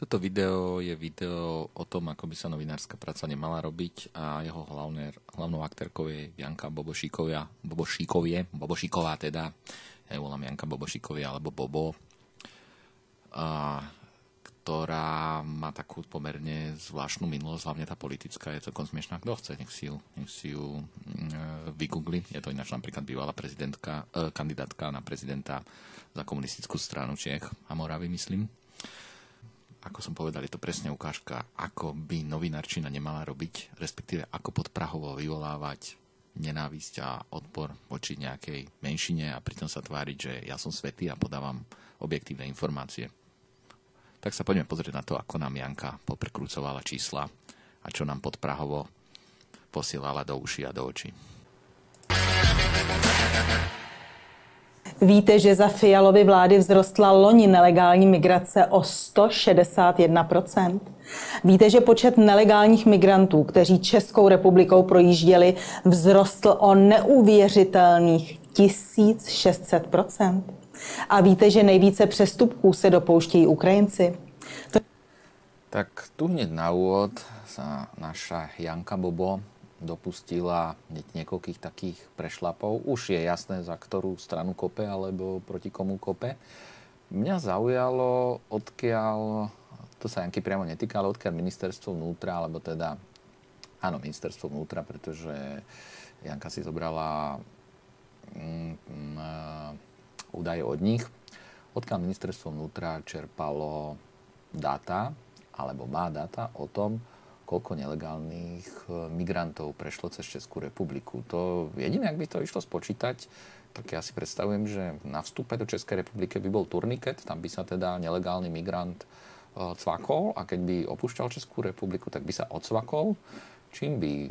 Toto video je video o tom, ako by sa novinárska práca nemala robiť a jeho hlavnou aktérkou je Janka Bobošíková teda. Ja ju volám Janka Bobošíková alebo Bobo, ktorá má takú pomerne zvláštnu minulosť, hlavne tá politická, je celkom smiešná. Kto chce, nech si ju vygoogli. Je to ináč napríklad bývalá kandidátka na prezidenta za komunistickú stranu Čiech a Moravy, myslím. Ako som povedal, je to presne ukážka, ako by novinárčina nemala robiť, respektíve ako podprahovo vyvolávať nenávisť a odpor voči nejakej menšine a pritom sa tváriť, že ja som svätý a podávam objektívne informácie. Tak sa poďme pozrieť na to, ako nám Janka poprekrúcovala čísla a čo nám podprahovo posielala do uší a do očí. Víte, že za Fialovy vlády vzrostla loni nelegální migrace o 161%? Víte, že počet nelegálních migrantů, kteří Českou republikou projížděli, vzrostl o neuvěřitelných 1600%? A víte, že nejvíce přestupků se dopouštějí Ukrajinci? Tak tu hneď na úvod sa naša Janka Bobo dopustila niekoľkých takých prešlapov. Už je jasné, za ktorú stranu kope, alebo proti komu kope. Mňa zaujalo, odkiaľ, to sa Janky priamo netýka, ale odkiaľ ministerstvo vnútra, alebo teda, áno, ministerstvo vnútra, pretože Janka si zobrala údaje od nich, odkiaľ ministerstvo vnútra čerpalo dáta, alebo má dáta o tom, koľko nelegálnych migrantov prešlo cez Českú republiku. To jediné, ak by to išlo spočítať, tak ja si predstavujem, že na vstupe do Českej republiky by bol turniket, tam by sa teda nelegálny migrant cvakol a keď by opúšťal Českú republiku, tak by sa odsvakol, čím by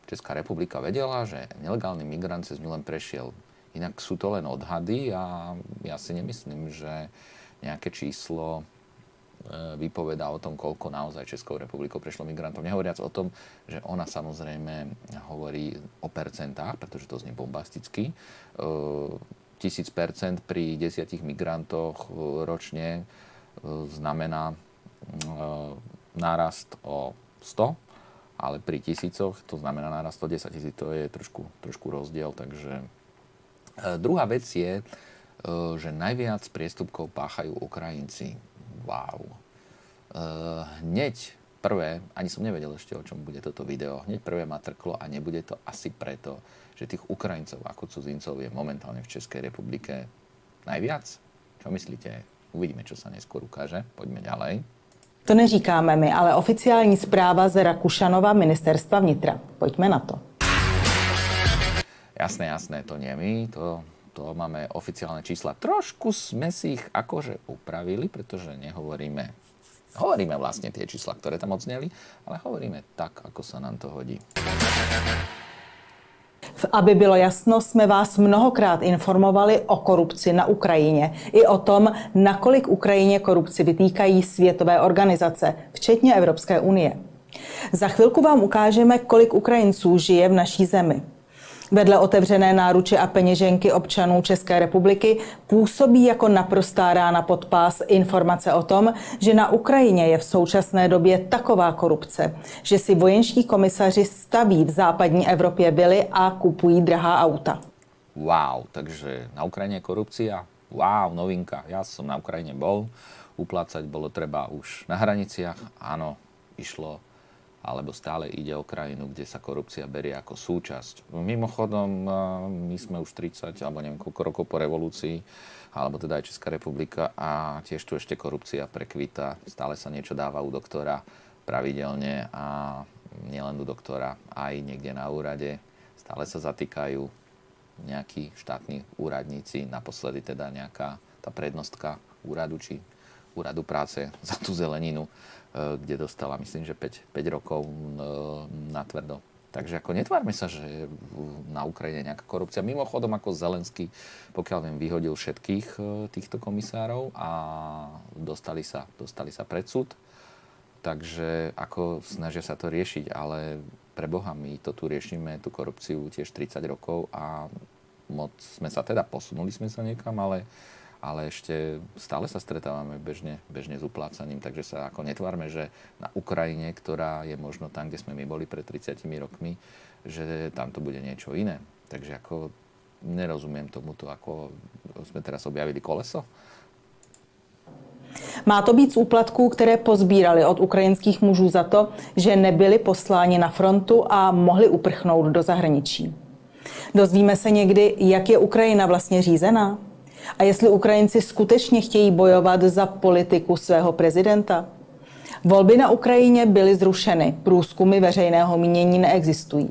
Česká republika vedela, že nelegálny migrant cez ňu len prešiel. Inak sú to len odhady a ja si nemyslím, že nejaké číslo vypovedá o tom, koľko naozaj Českou republikou prešlo migrantov. Nehovoriac o tom, že ona samozrejme hovorí o percentách, pretože to znie bombasticky. 1000% pri 10 migrantoch ročne znamená nárast o 100, ale pri 1000 to znamená nárast o 10 000. To je trošku rozdiel. Takže druhá vec je, že najviac priestupkov páchajú Ukrajinci. Wow. Hneď prvé, ani som nevedel ešte, o čom bude toto video, hneď prvé ma trklo a nebude to asi preto, že tých Ukrajincov ako cudzincov je momentálne v Českej republike najviac. Čo myslíte? Uvidíme, čo sa neskôr ukáže. Poďme ďalej. To neříkáme my, ale oficiální zpráva z Rakušanova ministerstva vnitra. Pojďme na to. Jasné, to nie my, to máme oficiálne čísla. Trošku sme si ich akože upravili, pretože hovoríme vlastne tie čísla, ktoré tam odzneli, ale hovoríme tak, ako sa nám to hodí. Aby bylo jasno, jsme vás mnohokrát informovali o korupci na Ukrajině i o tom, nakolik Ukrajině korupci vytýkají světové organizace, včetně Evropské unie. Za chvilku vám ukážeme, kolik Ukrajinců žije v naší zemi. Vedle otevřené náruče a peněženky občanů České republiky působí jako naprostá rána pod pás informace o tom, že na Ukrajině je v současné době taková korupce, že si vojenští komisaři staví v západní Evropě vily a kupují drahá auta. Wow, takže na Ukrajine je korupcia? Wow, novinka. Ja som na Ukrajine bol, uplácať bolo treba už na hraniciach. Áno, išlo, alebo stále ide o krajinu, kde sa korupcia berie ako súčasť. Mimochodom, my sme už 30, alebo neviem koľko rokov po revolúcii, alebo teda aj Česká republika a tiež tu ešte korupcia prekvita. Stále sa niečo dáva u doktora pravidelne a nielen u doktora, aj niekde na úrade. Stále sa zatýkajú nejakí štátni úradníci, naposledy teda nejaká tá prednostka úradu či úradu práce za tú zeleninu, kde dostala, myslím, že 5 rokov na tvrdo. Takže ako netvárme sa, že na Ukrajine je nejaká korupcia. Mimochodom, ako Zelenský, pokiaľ viem, vyhodil všetkých týchto komisárov a dostali sa pred súd. Takže ako snažia sa to riešiť, ale pre Boha, my to tu riešime, tú korupciu tiež 30 rokov a moc sme sa teda posunuli sme sa niekam, ale ale ešte stále sa stretávame bežne s uplácaním, takže sa ako netvárme, že na Ukrajine, ktorá je možno tam, kde sme my boli pred 30 rokmi, že tam to bude niečo iné. Takže ako nerozumiem tomuto, ako sme teraz objavili koleso. Má to být z úplatků, které pozbírali od ukrajinských mužů za to, že nebyli posláni na frontu a mohli uprchnout do zahraničí. Dozvíme se někdy, jak je Ukrajina vlastně řízená? A jestli Ukrajinci skutečně chtějí bojovat za politiku svého prezidenta? Volby na Ukrajině byly zrušeny, průzkumy veřejného mínění neexistují.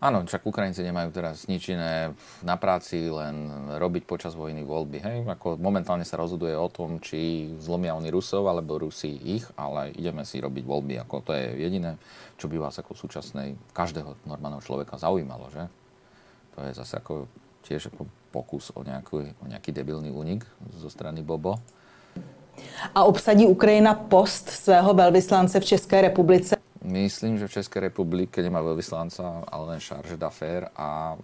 Áno, však Ukrajinci nemajú teraz nič iné na práci, len robiť počas vojny voľby. Hej? Ako momentálne sa rozhoduje o tom, či zlomia oni Rusov, alebo Rusi ich, ale ideme si robiť voľby. Ako to je jediné, čo by vás ako súčasnej každého normálneho človeka zaujímalo, že? To je zase ako tiež ako pokus o nejaký debilný únik zo strany Bobo. A obsadí Ukrajina post svého velvyslance v České republice? Myslím, že v Českej republike nemá veľvyslanca, ale len charge d'affaires a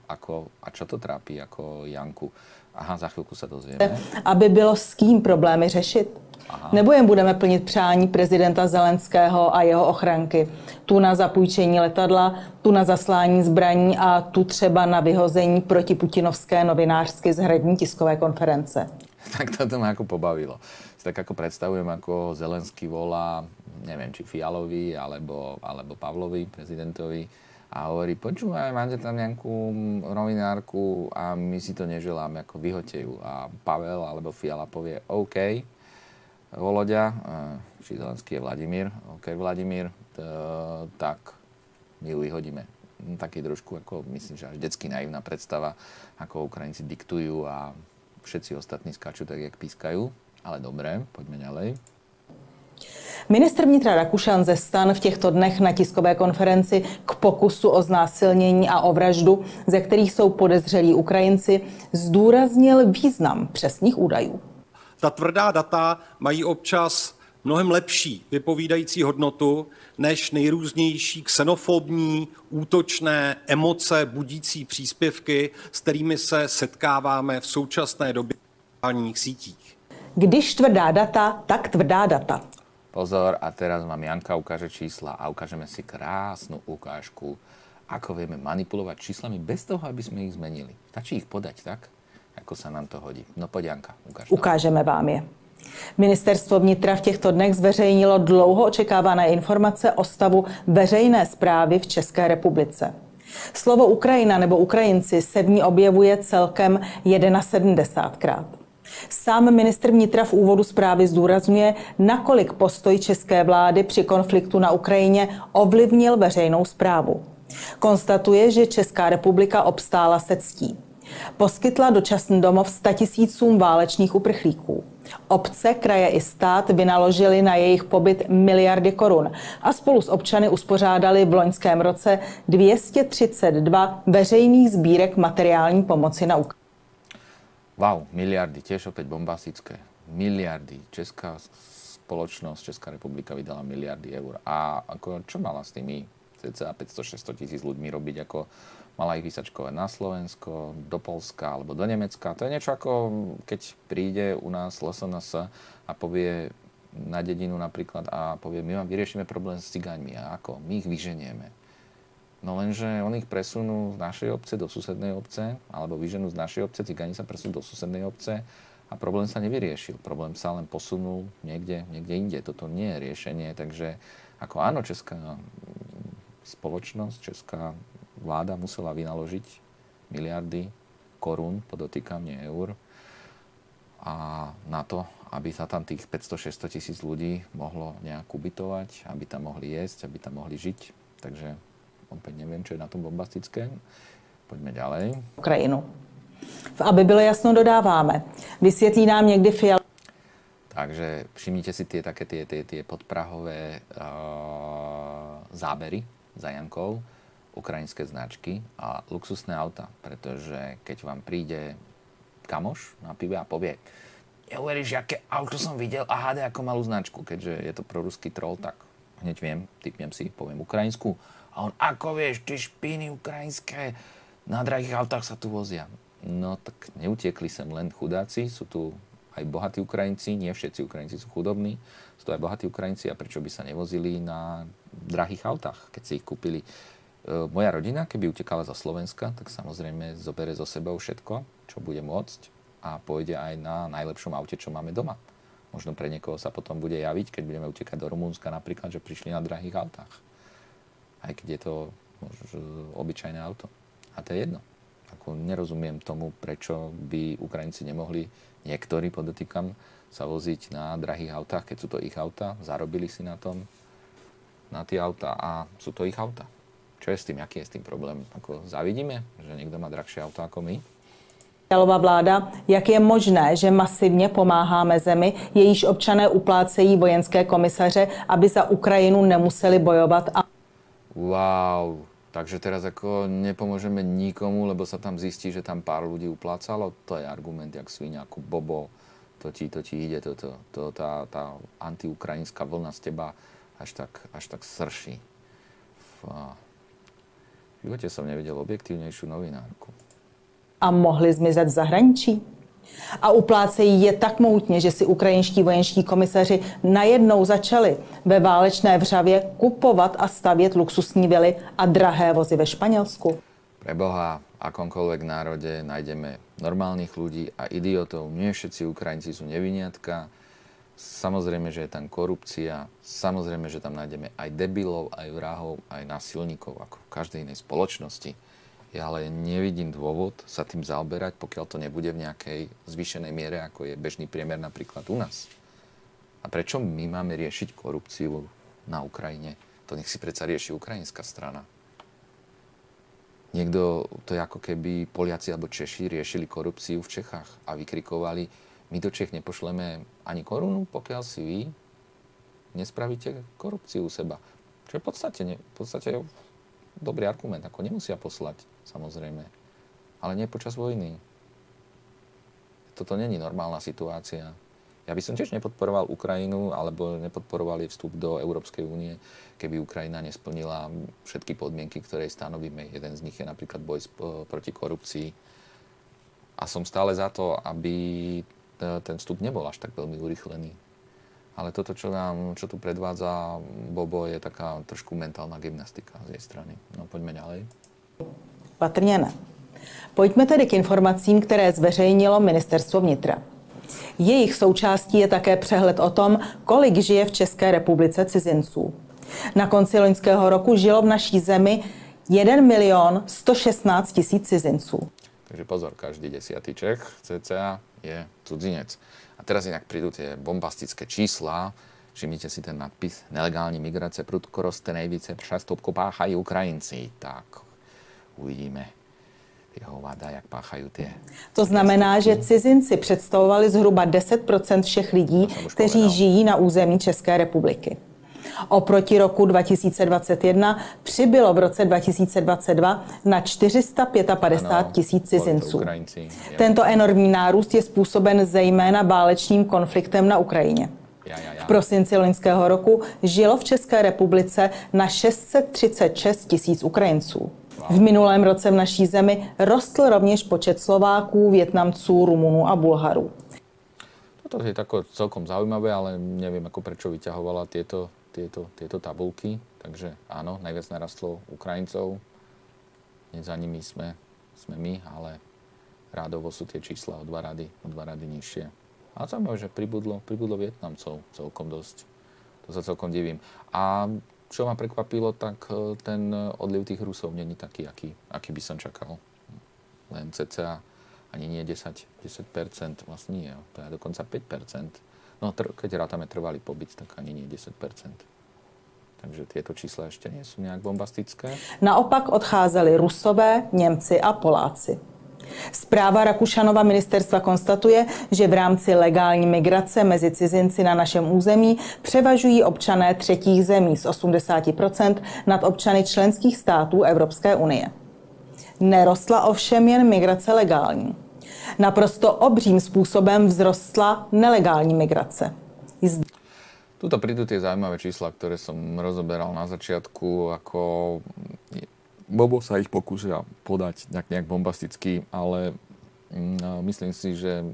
čo to trápi ako Janku? Aha, za chvíľku sa dozvieme. Aby bylo s kým problémy řešit. Aha. Nebo jen budeme plnit přání prezidenta Zelenského a jeho ochranky. Tu na zapůjčení letadla, tu na zaslání zbraní a tu třeba na vyhození protiputinovské novinářsky z hradní tiskové konference. Tak toto ma ako pobavilo. Tak ako predstavujem, ako Zelenský volá, neviem, či Fialovi, alebo Pavlovi, prezidentovi, a hovorí, počúvaj, máte tam nejakú novinárku a my si to neželáme, ako vyhoďte ju. A Pavel alebo Fiala povie, OK, Voloďa, či Zelenský je Vladimír, OK, Vladimír, tak my ju vyhodíme. Taký trošku, ako myslím, že až detsky naivná predstava, ako Ukrajinci diktujú a všetci ostatní skáču tak, jak pískajú. Ale dobré, poďme ďalej. Ministr vnitra Rakušan ze STAN v těchto dnech na tiskové konferenci k pokusu o znásilnění a o vraždu, ze kterých jsou podezřelí Ukrajinci, zdůraznil význam přesných údajů. Ta tvrdá data mají občas mnohem lepší vypovídající hodnotu než nejrůznější xenofobní, útočné, emoce budící příspěvky, s kterými se setkáváme v současné době v sociálních sítích. Když tvrdá data, tak tvrdá data. Pozor, a teraz vám Janka ukáže čísla a ukážeme si krásnu ukážku, ako vieme manipulovať číslami bez toho, aby sme ich zmenili. Stačí ich podať tak, ako sa nám to hodí. No poď, Janka, ukáž to. Ukážeme vám je. Ministerstvo vnitra v těchto dnech zveřejnilo dlouho očekávané informace o stavu veřejné správy v České republice. Slovo Ukrajina nebo Ukrajinci se v ní objevuje celkem 71krát. Sám ministr vnitra v úvodu zprávy zdůrazňuje, nakolik postoj české vlády při konfliktu na Ukrajině ovlivnil veřejnou správu. Konstatuje, že Česká republika obstála se ctí. Poskytla dočasný domov 100 000 válečných uprchlíků. Obce, kraje i stát vynaložili na jejich pobyt miliardy korun a spolu s občany uspořádali v loňském roce 232 veřejných sbírek materiální pomoci na Ukrajině. Wow, miliardy, tiež opäť bombastické. Miliardy. Česká spoločnosť, Česká republika vydala miliardy eur. A ako, čo mala s tými cca 500-600 tisíc ľuďmi robiť? Ako mala ich vysačkovať na Slovensko, do Polska alebo do Nemecka? To je niečo ako, keď príde u nás LSNS a povie na dedinu napríklad a povie, my vám vyriešime problém s cigáňmi. A ako? My ich vyženieme. No lenže oni ich presunú z našej obce do susednej obce, alebo vyženú z našej obce, cigáni sa presunú do susednej obce a problém sa nevyriešil. Problém sa len posunul niekde inde. Toto nie je riešenie, takže ako áno, česká spoločnosť, česká vláda musela vynaložiť miliardy korún, podotýkam, nie eur, a na to, aby sa tam tých 500-600 tisíc ľudí mohlo nejak ubytovať, aby tam mohli jesť, aby tam mohli žiť. Takže opäť neviem, čo je na tom bombastické. Poďme ďalej. Ukrajinu. Aby bylo jasno, dodáváme. Vysvětlí nám někdy Fiala. Takže všimnite si tie podprahové zábery za Jankou, ukrajinské značky a luxusné auta, pretože keď vám príde kamoš na pive a povie, neuveríš, aké auto som videl a hádaj, ako malú značku, keďže je to proruský troll, tak hneď viem, typnem si, poviem ukrajinsku. A on, ako vieš, ty špíny ukrajinské, na drahých autách sa tu vozia. No tak neutiekli sem len chudáci, sú tu aj bohatí Ukrajinci, nie všetci Ukrajinci sú chudobní, sú to aj bohatí Ukrajinci a prečo by sa nevozili na drahých autách, keď si ich kúpili. Moja rodina, keby utekala zo Slovenska, tak samozrejme zobere so sebou všetko, čo bude môcť a pôjde aj na najlepšom aute, čo máme doma. Možno pre niekoho sa potom bude javiť, keď budeme utekať do Rumunska napríklad, že prišli na drahých autách. Aj keď je to obyčajné auto. A to je jedno. Ako nerozumiem tomu, prečo by Ukrajinci nemohli, niektorí podotýkam, sa voziť na drahých autách, keď sú to ich auta, zarobili si na tom, na tie auta a sú to ich auta. Čo je s tým, aký je s tým problém? Ako závidíme, že niekto má drahšie auto ako my? Fialová vláda, jak je možné, že masivně pomáháme zemi, jejíž občané uplácejí vojenské komisaře, aby za Ukrajinu nemuseli bojovat? Wow, takže teraz ako nepomôžeme nikomu, lebo sa tam zistí, že tam pár ľudí uplácalo? To je argument, jak svinia, ako Bobo. To ti ide, tá antiukrajinská vlna z teba až tak srší. V živote som nevidel objektívnejšiu novinárku. A mohli zmizet v zahraničí? A uplácejí je tak moutně, že si ukrajinští vojenští komisaři najednou začali ve válečné vřavě kupovat a stavět luxusní vily a drahé vozy ve Španělsku. Preboha, akomkoľvek národe nájdeme normálnych ľudí a idiotov. Nie všetci Ukrajinci sú neviniatka. Samozrejme, že je tam korupcia. Samozrejme, že tam nájdeme aj debilov, aj vrahov, aj násilníkov, ako v každej inej spoločnosti. Ja ale nevidím dôvod sa tým zaoberať, pokiaľ to nebude v nejakej zvýšenej miere, ako je bežný priemer napríklad u nás. A prečo my máme riešiť korupciu na Ukrajine? To nech si predsa rieši ukrajinská strana. Niekto, to je ako keby Poliaci alebo Češi riešili korupciu v Čechách a vykrikovali, my do Čech nepošleme ani korunu, pokiaľ si vy nespravíte korupciu u seba. Čo je v podstate dobrý argument, ako nemusia poslať, samozrejme. Ale nie počas vojny. Toto není normálna situácia. Ja by som tiež nepodporoval Ukrajinu, alebo nepodporoval jej vstup do Európskej únie, keby Ukrajina nesplnila všetky podmienky, ktoré stanovíme. Jeden z nich je napríklad boj proti korupcii. A som stále za to, aby ten vstup nebol až tak veľmi urýchlený. Ale toto, čo tu predvádza Bobo, je taká trošku mentálna gymnastika z jej strany. No, poďme ďalej. Patrně ne. Pojďme tedy k informacím, které zveřejnilo Ministerstvo vnitra. Jejich součástí je také přehled o tom, kolik žije v České republice cizinců. Na konci loňského roku žilo v naší zemi 1 116 000 cizinců. Takže pozor, každý 10. Čech cca je cudzinec. A teraz inak prídu tie bombastické čísla. Všimnite si ten nadpis. Nelegální migrace prudko roste, nejvíce přestupků páchají Ukrajinci. Tak uvidíme ty hovada, jak páchají tie. To znamená, že cizinci představovali zhruba 10% všech lidí, kteří žijí na území České republiky. Oproti roku 2021 přibylo v roce 2022 na 455 000 cizinců. Tento enormní nárůst je způsoben zejména válečným konfliktem na Ukrajině. V prosinci loňského roku žilo v České republice na 636 000 Ukrajinců. V minulém roce v naší zemi rostl rovněž počet Slováků, Vietnamců, Rumunů a Bulharů. Toto je tako celkom zaujímavé, ale neviem, ako prečo vyťahovala tieto tabulky. Takže áno, najviac narastlo Ukrajincov. Nie za nimi sme my, ale rádovo sú tie čísla o dva rady nižšie. A zaujímavé, že pribudlo Vietnamcov celkom dosť. To sa celkom divím. A čo ma prekvapilo, tak ten odliv tých Rusov není taký, aký by som čakal. Len cca ani nie 10%, vlastne nie, to je dokonca 5%. No, keď rátame trvalý pobyt, tak ani nie 10%. Takže tieto čísla ešte nie sú nejak bombastické. Naopak odcházeli Rusové, Němci a Poláci. Zpráva Rakušanova ministerstva konstatuje, že v rámci legální migrace mezi cizinci na našem území převažují občané třetích zemí z 80% nad občany členských států Evropské unie. Nerostla ovšem jen migrace legální. Naprosto obřím způsobem vzrostla nelegální migrace. Tuto prídu tie zaujímavé čísla, ktoré som rozoberal na začiatku, ako Bobo sa ich pokúsia podať nejak bombasticky, ale No, myslím si, že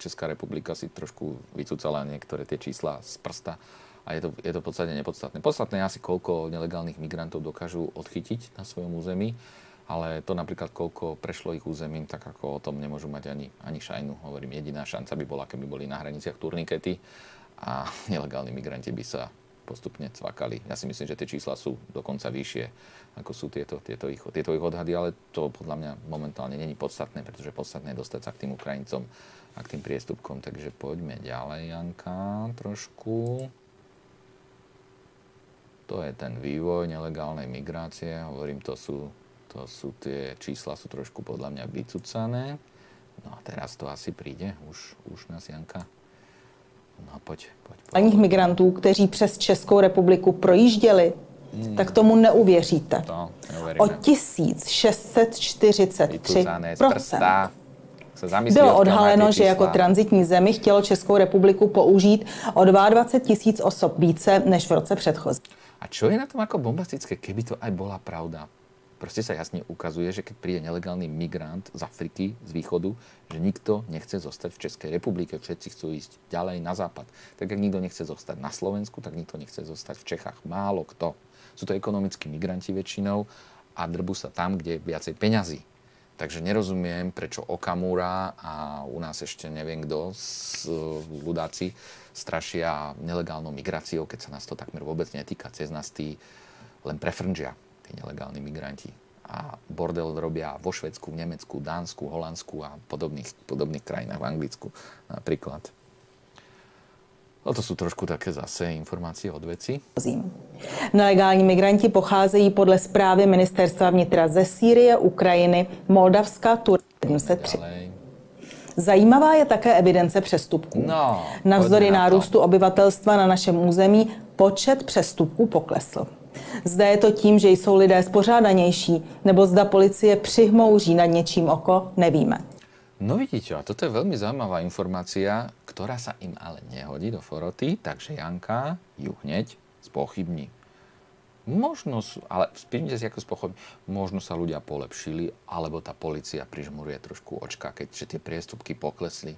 Česká republika si trošku vycúcala niektoré tie čísla z prsta a je to v podstate nepodstatné. Podstatné je asi, koľko nelegálnych migrantov dokážu odchytiť na svojom území, ale to napríklad, koľko prešlo ich územím, tak ako o tom nemôžu mať ani šajnu. Hovorím, jediná šanca by bola, keby boli na hraniciach turnikety a nelegálni migranti by sa postupne cvakali. Ja si myslím, že tie čísla sú dokonca vyššie, ako sú tieto ich odhady, ale to podľa mňa momentálne není podstatné, pretože podstatné je dostať sa k tým Ukrajincom a k tým priestupkom. Takže poďme ďalej, Janka, trošku. To je ten vývoj nelegálnej migrácie. Hovorím, to sú tie čísla sú trošku podľa mňa vycucané. No a teraz to asi príde. Už nás, Janka. No, pojď. Migrantů, kteří přes Českou republiku projížděli, tak tomu neuvěříte. O 1643% bylo odhaleno, že jako tranzitní zemi chtělo Českou republiku použít o 22 000 osob více než v roce předchozí. A čo je na tom ako bombastické, keby to aj bola pravda? Proste sa jasne ukazuje, že keď príde nelegálny migrant z Afriky, z východu, že nikto nechce zostať v Českej republike, všetci chcú ísť ďalej na západ. Tak ak nikto nechce zostať na Slovensku, tak nikto nechce zostať v Čechách. Málo kto. Sú to ekonomickí migranti väčšinou a drbu sa tam, kde je viacej peňazí. Takže nerozumiem, prečo Okamura a u nás ešte neviem kto, ľudáci strašia nelegálnou migráciou, keď sa nás to takmer vôbec netýka. Cez nás tí len prefrnžia, tí nelegálni migranti. A bordel robia vo Švédsku, v Nemecku, Dánsku, Holandsku a podobných krajinách, v Anglicku napríklad. No to sú trošku také zase informácie od veci. Nelegální migranti pocházejí podle zprávy ministerstva vnitra ze Sýrie, Ukrajiny, Moldavska, Turecka 703. Zajímavá je také evidence přestupků. Navzdory nárůstu obyvatelstva na našem území počet přestupků poklesl. Zda je to tím, že jsou lidé spořádanější, nebo zda policie přihmouří nad něčím oko, nevíme. No vidíte, a toto je veľmi zaujímavá informácia, ktorá sa im ale nehodí do foroty, takže Janka ju hneď spochybní. Možno sú, ale spýtajte si, ako spochybní, možno sa ľudia polepšili, alebo tá polícia prižmuruje trošku očka, keďže tie priestupky poklesli.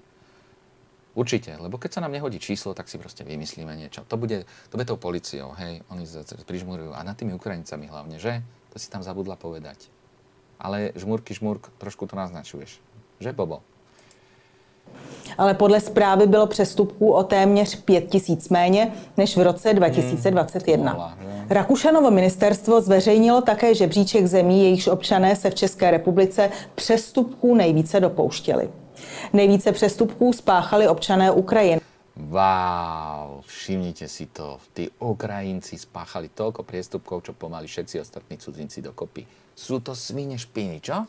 Určite, lebo keď sa nám nehodí číslo, tak si proste vymyslíme niečo. To bude tou políciou, hej, oni prižmurujú. A nad tými Ukrajincami hlavne, že? To si tam zabudla povedať. Ale žmurk, trošku to naznačuješ. Že, Bobo? Ale podle zprávy bylo přestupků o téměř 5 000 méně než v roce 2021. Rakušanovo ministerstvo zveřejnilo také žebříček zemí, jejichž občané se v České republice přestupků nejvíce dopouštěli. Nejvíce přestupků spáchali občané Ukrajiny. Wow, všimnite si to. Tí Ukrajinci spáchali toľko priestupkov, čo pomaly všetci ostatní cudzinci dokopy. Sú to svine špiny, čo?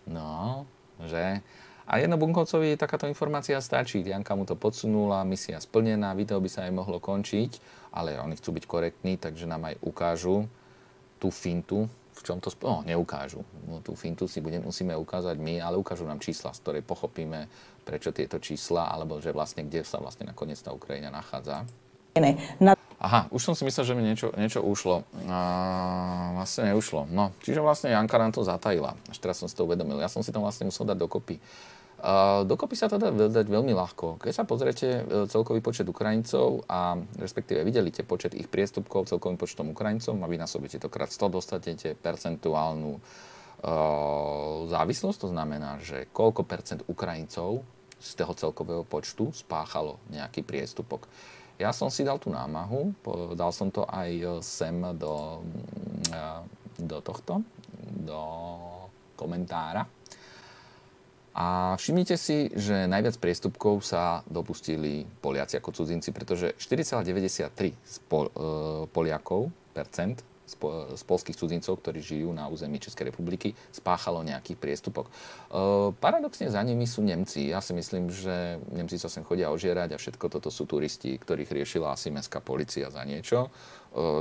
No, že? A Jednobunkovcovi takáto informácia stačí. Janka mu to podsunula, misia splnená, video by sa aj mohlo končiť, ale oni chcú byť korektní, takže nám aj ukážu tú fintu, v čom to neukážu. No, tú fintu si musíme ukázať my, ale ukážu nám čísla, z ktorej pochopíme, prečo tieto čísla, alebo že vlastne, kde sa vlastne nakoniec tá Ukrajina nachádza. Aha, už som si myslel, že mi niečo ušlo. Vlastne neušlo. No, čiže vlastne Janka nám to zatajila. Až teraz som si to uvedomil. Ja som si to vlastne musel dať dokopy. Dokopy sa to dá dať veľmi ľahko. Keď sa pozriete celkový počet Ukrajincov a respektíve videlíte počet ich priestupkov celkovým počtom Ukrajincov a vynásobíte to krát 100, dostanete percentuálnu závislosť. To znamená, že koľko percent Ukrajincov z toho celkového počtu spáchalo nejaký priestupok. Ja som si dal tú námahu, dal som to aj sem do komentára. A všimnite si, že najviac priestupkov sa dopustili Poliaci ako cudzinci, pretože 4,93 Poliakov percent z poľských cudzincov, ktorí žijú na území Českej republiky, spáchalo nejaký priestupok. Paradoxne za nimi sú Nemci. Ja si myslím, že Nemci sa sem chodia ožierať a všetko toto sú turisti, ktorých riešila asi mestská polícia za niečo,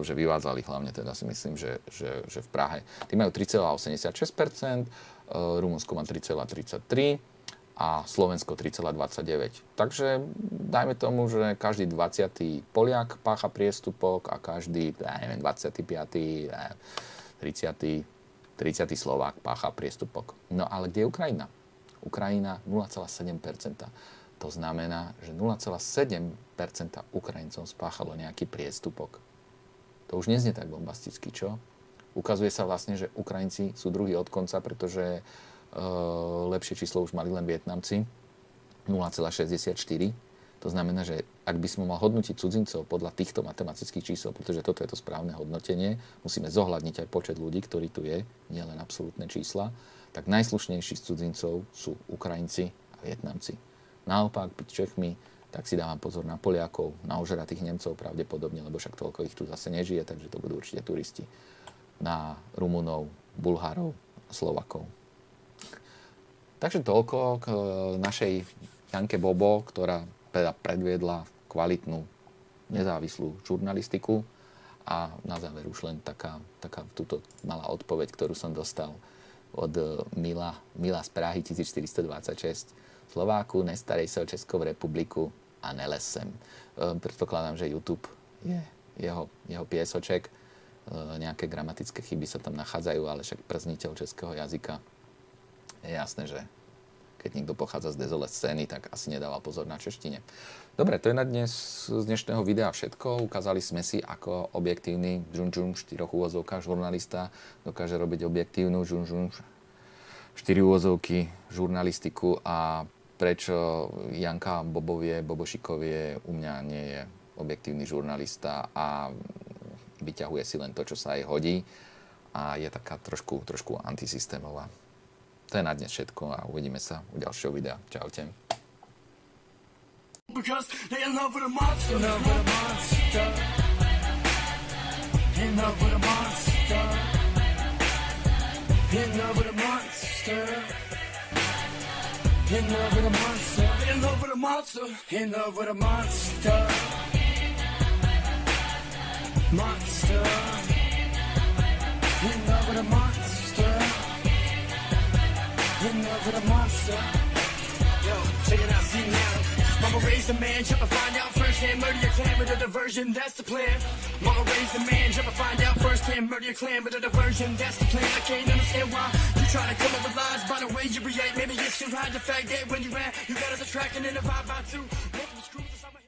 že vyvádzali hlavne teda si myslím, že v Prahe. Tí majú 3,86%, Rumunsko má 3,33% a Slovensko 3,29%. Takže dajme tomu, že každý 20. Poliak pácha priestupok a každý, 25., 30. Slovák pácha priestupok. No ale kde je Ukrajina? Ukrajina 0,7%. To znamená, že 0,7% Ukrajincov spáchalo nejaký priestupok. To už neznie tak bombasticky, čo? Ukazuje sa vlastne, že Ukrajinci sú druhý od konca, pretože lepšie číslo už mali len Vietnamci, 0,64. To znamená, že ak by sme mal hodnotiť cudzincov podľa týchto matematických čísel, pretože toto je to správne hodnotenie, musíme zohľadniť aj počet ľudí, ktorý tu je, nielen absolútne čísla, tak najslušnejší z cudzincov sú Ukrajinci a Vietnamci. Naopak, byť Čechmi, tak si dávam pozor na Poliakov, na ožratých Nemcov pravdepodobne, lebo však toľko ich tu zase nežije, takže to budú určite turisti. Na Rumunov, Bulharov, Slovakov. Takže toľko k našej Janke Bobo, ktorá predviedla kvalitnú, nezávislú žurnalistiku. A na záver už len taká túto malá odpoveď, ktorú som dostal od Mila z Prahy 1426. Slováku, nestarej sa o Českou republiku a nelesem. Predpokladám, že YouTube je jeho piesoček. Nejaké gramatické chyby sa tam nachádzajú, ale však przniteľ českého jazyka. Je jasné, že keď niekto pochádza z dezolé scény, tak asi nedával pozor na češtine. Dobre, to je na dnes z dnešného videa všetko. Ukázali sme si, ako objektívny v 4 úvozovkách žurnalista dokáže robiť objektívnu 4 úvozovky žurnalistiku a prečo Janka Bobošikovie u mňa nie je objektívny žurnalista a vyťahuje si len to, čo sa jej hodí a je taká trošku antisystémová. To je na dnes všetko a uvidíme sa u ďalšieho videa. Čaute. Because they in love with a monster. In love with a monster. In love with a monster. In love with a monster. In love with a monster. In love with a monster. In love with a monster. Monster. In love with a monster. In love with a monster. Yo, check it out, see now. Mama raised a man, jump and find out firsthand. Murder your clan with a diversion, that's the plan. Mama raised a man, jump and find out firsthand. Murder your clan with a diversion, that's the plan. I can't understand why you try to come up with lies by the way you react. Maybe it's to hide the fact that when you at, you got us attracting in a vibe by two. Multiple screws inside my head.